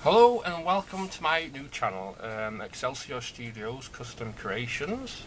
Hello and welcome to my new channel, Excelsior Studios Custom Creations.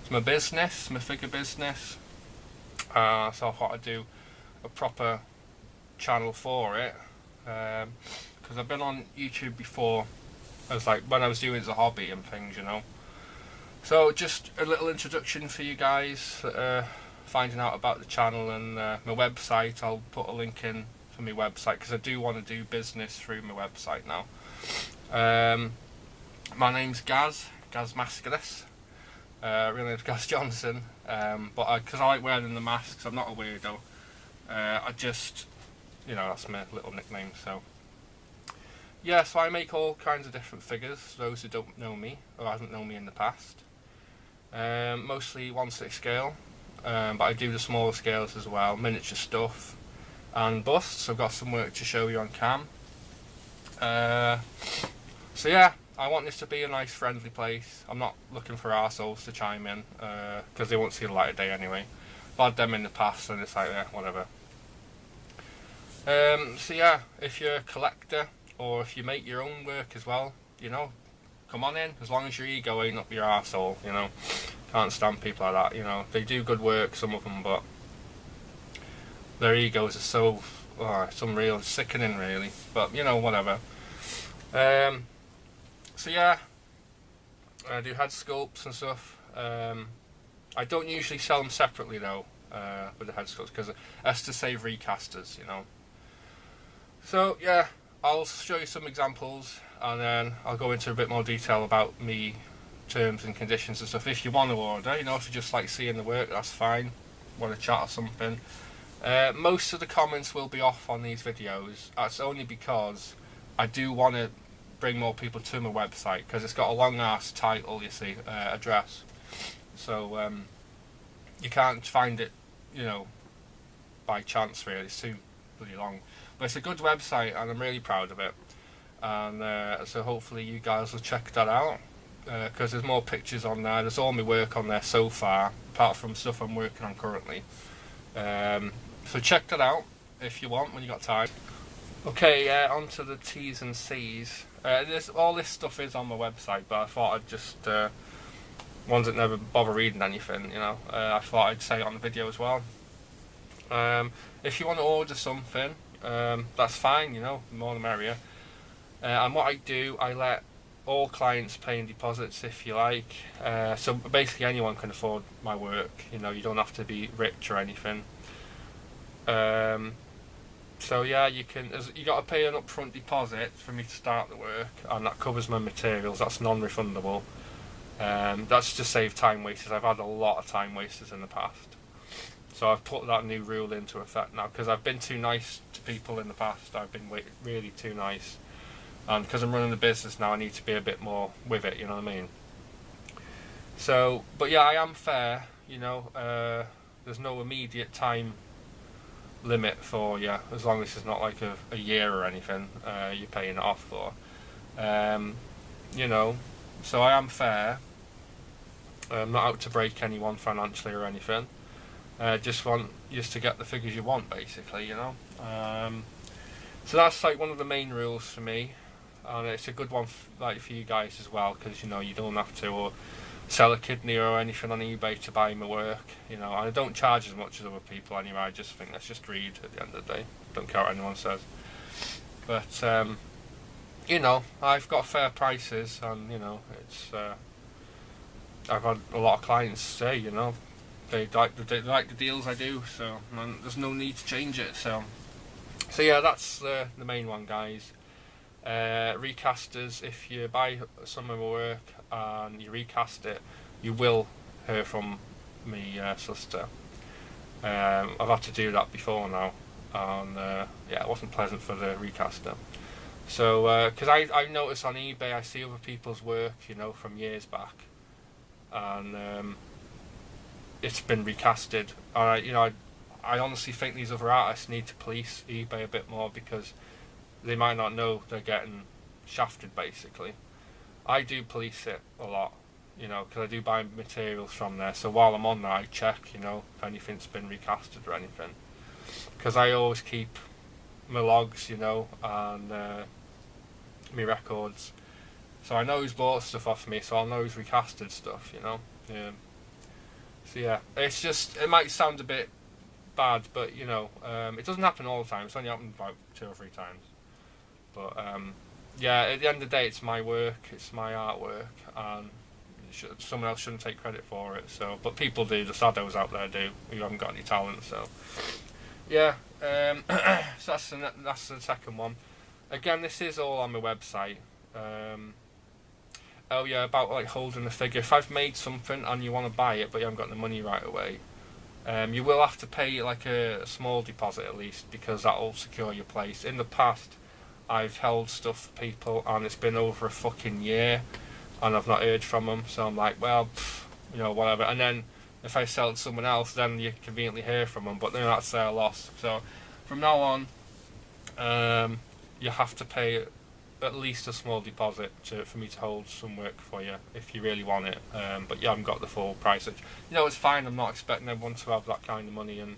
It's my business, my figure business, so I thought I'd do a proper channel for it, because I've been on YouTube before, as like when I was doing it as a hobby and things, you know. So just a little introduction for you guys, finding out about the channel and my website. I'll put a link in for my website because I do want to do business through my website now. My name's Gaz Mascaris. Real name's Gaz Johnson, but because I like wearing the masks, I'm not a weirdo. I just, that's my little nickname. So yeah, so I make all kinds of different figures. Those who don't know me or haven't known me in the past, mostly 1/6 scale, but I do the smaller scales as well, miniature stuff and busts. I've got some work to show you on cam. So yeah, I want this to be a nice friendly place. I'm not looking for arseholes to chime in, because they won't see the light of day anyway. I've had them in the past and it's like, yeah, whatever. So yeah, if you're a collector or if you make your own work as well, come on in, as long as your ego ain't up your arsehole, Can't stand people like that, They do good work, some of them, but their egos are so, it's unreal, sickening really, but whatever. So yeah, I do head sculpts and stuff. I don't usually sell them separately though, with the head sculpts, because that's to save recasters, So yeah, I'll show you some examples and then I'll go into a bit more detail about me, terms and conditions and stuff. If you want to order, if you just like seeing the work, that's fine. Want to chat or something. Most of the comments will be off on these videos. That's only because I do want to bring more people to my website, because it's got a long ass title, you see, address. So you can't find it, by chance really. It's too bloody long. But it's a good website and I'm really proud of it. And so hopefully you guys will check that out, because there's more pictures on there. There's all my work on there so far, apart from stuff I'm working on currently. So check that out if you want, when you got time. Okay, on to the T's and C's. All this stuff is on my website, but I thought I'd just, ones that never bother reading anything, I thought I'd say it on the video as well. If you want to order something, that's fine, the more the merrier. And what I do, I let all clients pay in deposits if you like. So basically anyone can afford my work, you don't have to be rich or anything. So yeah, you got to pay an upfront deposit for me to start the work, and that covers my materials. That's non-refundable. That's to save time wasters. I've had a lot of time wasters in the past, so I've put that new rule into effect now, because I've been too nice to people in the past. I've been really too nice, and because I'm running the business now, I need to be a bit more with it. You know what I mean? So, but yeah, I am fair. There's no immediate time limit for you, as long as it's not like a year or anything you're paying it off for. So I am fair. I'm not out to break anyone financially or anything. Just want just to get the figures you want, basically, So that's like one of the main rules for me, and it's a good one for you guys as well, because you don't have to sell a kidney or anything on eBay to buy my work, and I don't charge as much as other people anyway. I just think let's just read at the end of the day. Don't care what anyone says. But I've got fair prices, and it's I've had a lot of clients say they like the deals I do, so there's no need to change it. So yeah, that's the main one, guys. Recasters, if you buy some of my work and you recast it, you will hear from me solicitor. I've had to do that before now, and yeah, it wasn't pleasant for the recaster. So because I notice on eBay, I see other people's work from years back, and it's been recasted. I honestly think these other artists need to police eBay a bit more, because they might not know they're getting shafted, basically. I do police it a lot, because I do buy materials from there. So while I'm on there, I check, if anything's been recasted or anything. Because I always keep my logs, and my records. So I know who's bought stuff off me, so I'll know who's recasted stuff, you know. So yeah, it's just, it might sound a bit bad, but you know, it doesn't happen all the time. It's only happened about 2 or 3 times. But yeah, at the end of the day, it's my work, it's my artwork, and someone else shouldn't take credit for it. So, but people do, the saddos out there do, who haven't got any talent. So yeah, so that's the second one. Again, this is all on my website. Oh yeah, about like holding a figure. If I've made something and you want to buy it but you haven't got the money right away, you will have to pay like a small deposit at least, because that will secure your place. In the past, I've held stuff for people and it's been over a fucking year and I've not heard from them, so I'm like, well, you know, whatever. And then if I sell it to someone else, then you conveniently hear from them, but then that's their loss. So from now on, you have to pay at least a small deposit for me to hold some work for you if you really want it. But you haven't got the full price. You know, it's fine. I'm not expecting everyone to have that kind of money, and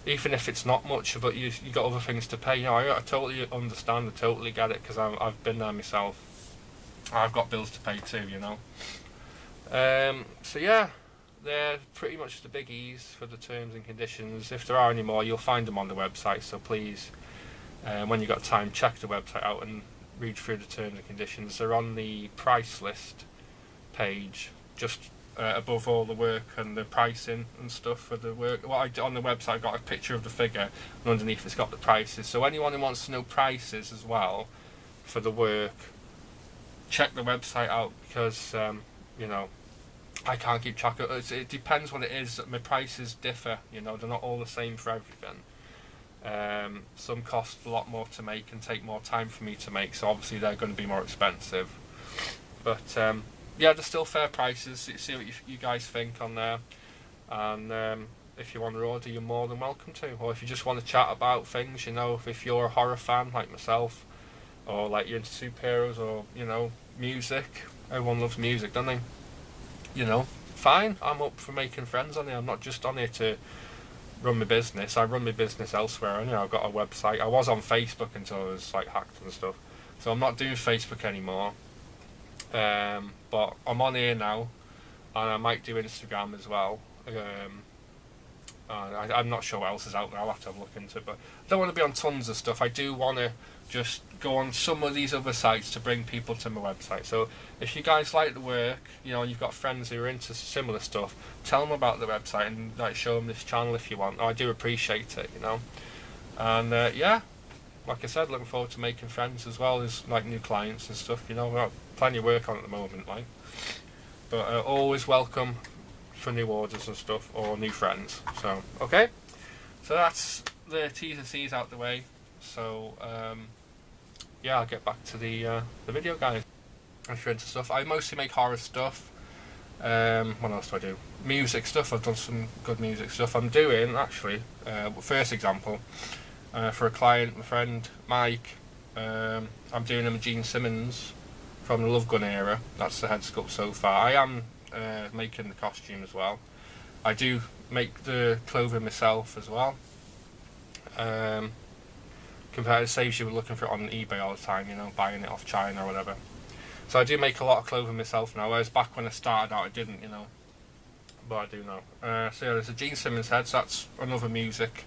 even if it's not much, but you got other things to pay. You know, I totally understand. I totally get it, because I've been there myself. I've got bills to pay too. You know. So yeah, they're pretty much the biggies for the terms and conditions. If there are any more, you'll find them on the website. So please, when you've got time, check the website out and read through the terms and conditions. They're on the price list page, just above all the work and the pricing and stuff for the work. On the website, I've got a picture of the figure, and underneath it's got the prices. So anyone who wants to know prices as well for the work, check the website out, because you know, I can't keep track of it. It depends what it is. My prices differ. You know, they're not all the same for everything. Some cost a lot more to make and take more time for me to make, so obviously they're going to be more expensive. But yeah, they're still fair prices. See what you guys think on there, and if you want to order, you're more than welcome to. Or if you just want to chat about things, you know, if you're a horror fan like myself, or like you're into superheroes, or you know, music. Everyone loves music, don't they? You know, fine. I'm up for making friends on here. I'm not just on here to run my business. I run my business elsewhere. You know, I've got a website. I was on Facebook until I was like hacked and stuff, so I'm not doing Facebook anymore. But I'm on here now, and I might do Instagram as well. I'm not sure what else is out there. I'll have to have a look into it, but I don't want to be on tons of stuff. I do want to just go on some of these other sites to bring people to my website. So if you guys like the work, you know, and you've got friends who are into similar stuff, tell them about the website and like show them this channel if you want. I do appreciate it, you know. And yeah, like I said, looking forward to making friends as well as like new clients and stuff. You know, we've got plenty of work on at the moment, like. But always welcome for new orders and stuff, or new friends. So okay, so that's the T's and C's out the way. So yeah, I'll get back to the video, guys. If you're into stuff, I mostly make horror stuff. What else do I do? Music stuff. I've done some good music stuff. I'm doing actually, first example, for a client, my friend Mike. I'm doing him a Gene Simmons from the Love Gun era. That's the head sculpt so far. I am making the costume as well. I do make the clothing myself as well. Compared to, say, if you were looking for it on eBay all the time, you know, buying it off China or whatever. So I do make a lot of clothing myself now, whereas back when I started out I didn't, you know. But I do now. So yeah, there's a Gene Simmons head, so that's another music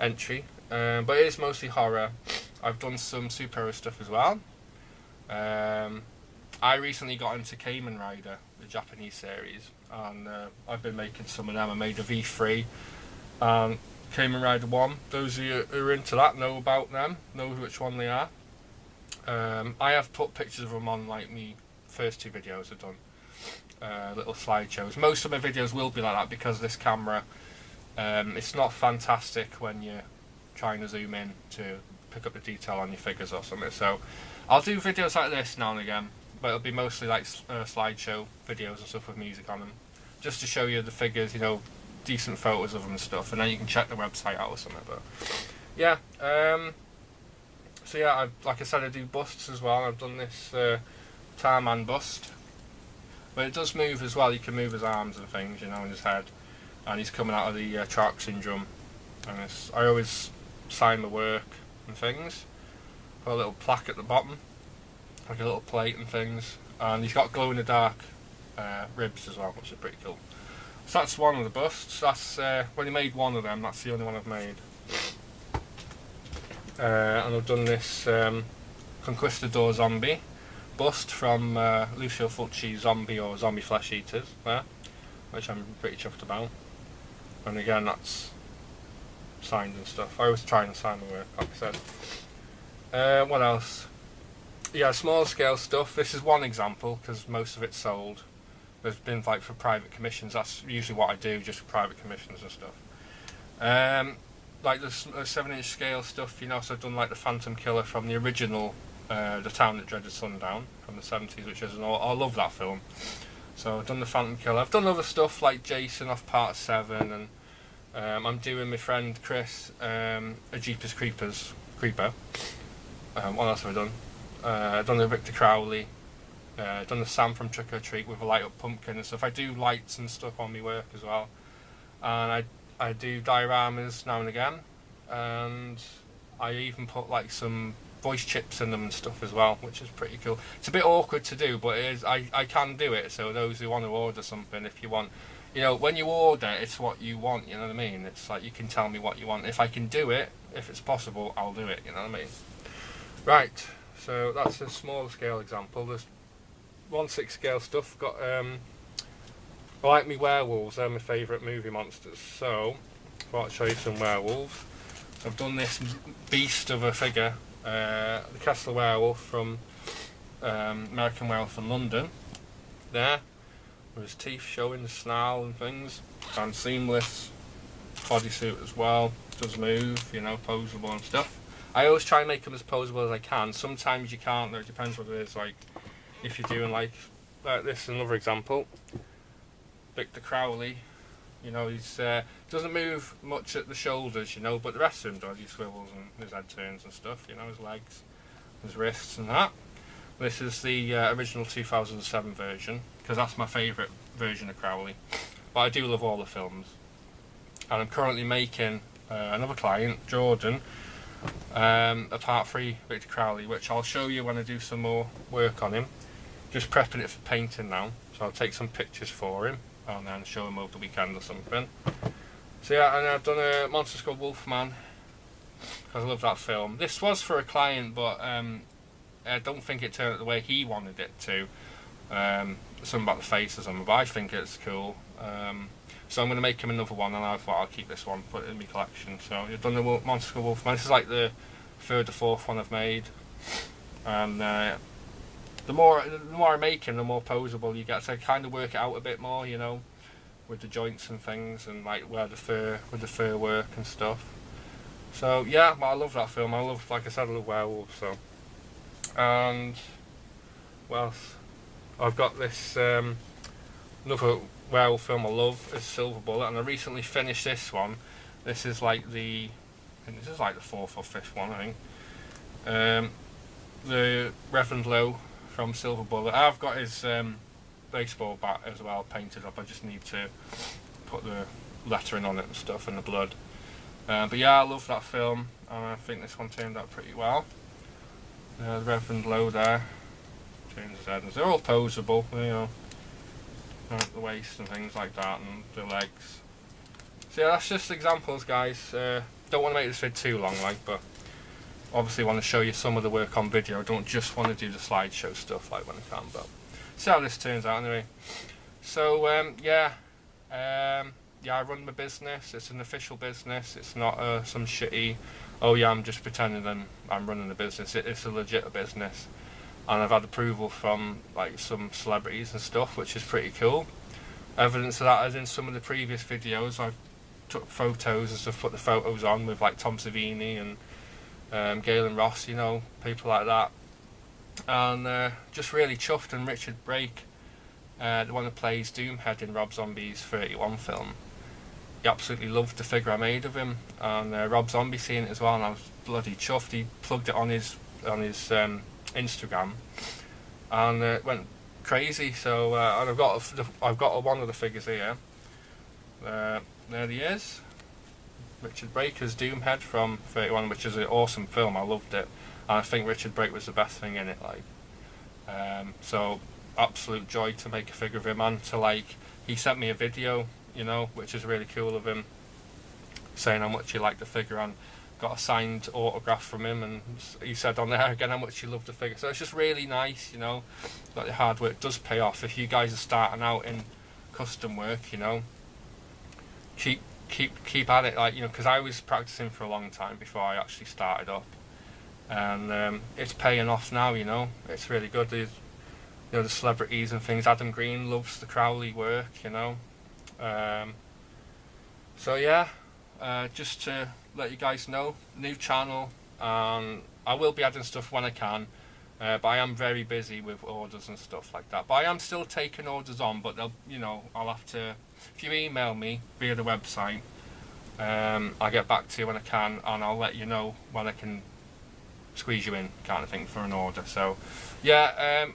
entry. But it is mostly horror. I've done some superhero stuff as well. I recently got into Kamen Rider, the Japanese series, and I've been making some of them. I made a V3 and Kamen Rider 1. Those of you who are into that know about them, know which one they are. I have put pictures of them on like me first 2 videos I've done, little slideshows. Most of my videos will be like that because this camera, it's not fantastic when you're trying to zoom in to pick up the detail on your figures or something. So I'll do videos like this now and again, but it'll be mostly like slideshow videos and stuff with music on them, just to show you the figures, you know, decent photos of them and stuff, and then you can check the website out or something. But yeah, so yeah, like I said, I do busts as well. I've done this Tarman bust, but it does move as well. You can move his arms and things, you know, and his head, and he's coming out of the Shark syndrome. And I always sign my work and things. Put a little plaque at the bottom, like a little plate and things, and he's got glow-in-the-dark ribs as well, which is pretty cool. So that's one of the busts. That's when he made one of them. That's the only one I've made. And I've done this Conquistador zombie bust from Lucio Fulci's Zombie or Zombie Flesh Eaters there, which I'm pretty chuffed about. And again, that's signed and stuff. I always try and sign the work, like I said. What else? Yeah, small scale stuff. This is one example because most of it's sold. There's been like for private commissions. That's usually what I do, just for private commissions and stuff. Like the 7-inch scale stuff, you know. So I've done like the Phantom Killer from the original, The Town That Dreaded Sundown from the 70s, which is I love that film. So I've done the Phantom Killer. I've done other stuff like Jason off Part 7, and I'm doing my friend Chris a Jeepers Creeper. What else have I done? I've done the Victor Crowley. Done the Sam from Trick or Treat with a light up pumpkin and stuff. I do lights and stuff on my work as well, and I do dioramas now and again, and I even put like some voice chips in them and stuff as well, which is pretty cool. It's a bit awkward to do, but it is. I can do it. So those who want to order something, if you want, you know, when you order, it's what you want. You know what I mean? It's like you can tell me what you want. If I can do it, if it's possible, I'll do it. You know what I mean? Right. So that's a small scale example. There's 1/6 scale stuff. Got I like me werewolves. They're my favourite movie monsters. So I thought I'd show you some werewolves. I've done this beast of a figure, the Castle Werewolf from American Werewolf in London. There, with his teeth showing, the snarl and things, and seamless bodysuit as well. Does move, you know, posable and stuff. I always try and make them as posable as I can. Sometimes you can't. Though it depends what it is. Like if you're doing like this, another example. Victor Crowley, you know, he's doesn't move much at the shoulders, you know, but the rest of him does. He swivels and his head turns and stuff, you know, his legs, his wrists and that. This is the original 2007 version, because that's my favourite version of Crowley. But I do love all the films. And I'm currently making another client, Jordan, a Part 3 Victor Crowley, which I'll show you when I do some more work on him. Just prepping it for painting now, so I'll take some pictures for him and then show him over the weekend or something. So yeah, and I've done a monster called Wolfman, because I love that film. This was for a client, but I don't think it turned out the way he wanted it to. Something about the faces on them, but I think it's cool. So I'm going to make him another one, and I thought I'll keep this one, put it in my collection. So I've done the monster called Wolfman. This is like the third or fourth one I've made, and the more I make him, the more posable you get. So I kind of work it out a bit more, you know, with the joints and things, and like where the fur work and stuff. So yeah, but I love that film. I love, like I said, I love werewolves. So, and what else? I've got this another werewolf film I love is Silver Bullet, and I recently finished this one. This is like the fourth or fifth one, I think. The Reverend Lowe from Silver Bullet. I've got his baseball bat as well painted up. I just need to put the lettering on it and stuff and the blood. But yeah, I love that film, and I think this one turned out pretty well. The Reverend Lowe there, turns his head. They're all posable, you know, the waist and things like that, and the legs. So yeah, that's just examples, guys. Don't want to make this vid too long, like, but obviously want to show you some of the work on video. I don't just want to do the slideshow stuff like when I can, but see how this turns out anyway. So yeah, I run my business. It's an official business. It's not some shitty, oh yeah, I'm just pretending I'm running a business. It's a legit business, and I've had approval from like some celebrities and stuff, which is pretty cool. Evidence of that is in some of the previous videos. I've took photos and stuff, put the photos on with like Tom Savini and Galen Ross, you know, people like that, and just really chuffed. And Richard Brake, the one who plays Doomhead in Rob Zombie's 31 film, he absolutely loved the figure I made of him, and Rob Zombie seen it as well, and I was bloody chuffed. He plugged it on his Instagram, and it went crazy. So and I've got one of the figures here. There he is, Richard Brake as Doomhead from 31, which is an awesome film. I loved it, and I think Richard Brake was the best thing in it. Like, So absolute joy to make a figure of him, and to like, he sent me a video, you know, which is really cool of him, saying how much he liked the figure, and got a signed autograph from him, and he said on there again how much he loved the figure. So it's just really nice, you know, that the hard work does pay off. If you guys are starting out in custom work, you know, keep at it, like, you know, because I was practicing for a long time before I actually started up, and it's paying off now, you know. It's really good. There's, you know, the celebrities and things. Adam Green loves the Crowley work, you know. So yeah, just to let you guys know, new channel, and I will be adding stuff when I can, but I am very busy with orders and stuff like that. But I am still taking orders on, but they'll, you know, I'll have to, if you email me via the website, I'll get back to you when I can, and I'll let you know when I can squeeze you in, kind of thing, for an order. So yeah,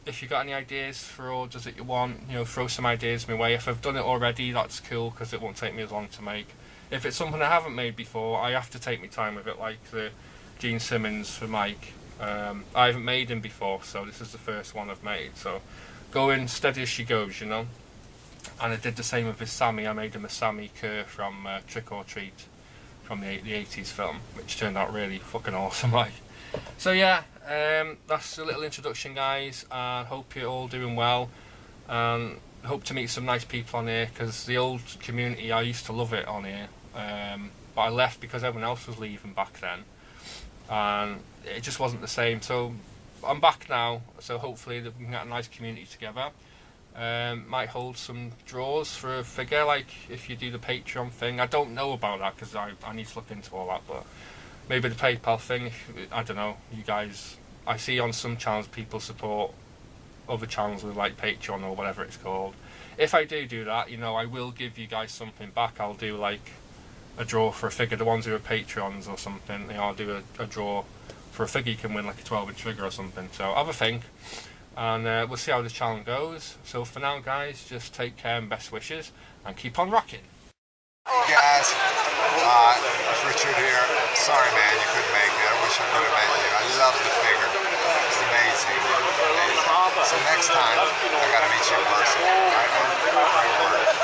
if you've got any ideas for orders that you want, you know, throw some ideas my way. If I've done it already, that's cool, because it won't take me as long to make. If it's something I haven't made before, I have to take my time with it, like the Gene Simmons for Mike. I haven't made him before, so this is the first one I've made. So go in steady as she goes, you know. And I did the same with his Sammy. I made him a Sammy Kerr from Trick or Treat, from the 80s film, which turned out really fucking awesome, like. So yeah, that's a little introduction, guys, and hope you're all doing well, and hope to meet some nice people on here, because the old community, I used to love it on here, but I left because everyone else was leaving back then, and it just wasn't the same. So I'm back now, so hopefully we can get a nice community together. Might hold some draws for a figure, like if you do the Patreon thing. I don't know about that, because I need to look into all that, but maybe the PayPal thing, I don't know, you guys, I see on some channels people support other channels with like Patreon or whatever it's called. If I do that, you know, I will give you guys something back. I'll do like a draw for a figure, the ones who are Patreons or something, you know, I'll do a draw for a figure. You can win like a 12-inch figure or something. So have a think, and we'll see how the channel goes. So for now, guys, just take care and best wishes, and keep on rocking. Hey guys, it's Richard here. Sorry man, you couldn't make it. I wish I could have met you. I love the figure. It's amazing. Amazing. So next time, I gotta meet you in person. Alright man? Great work.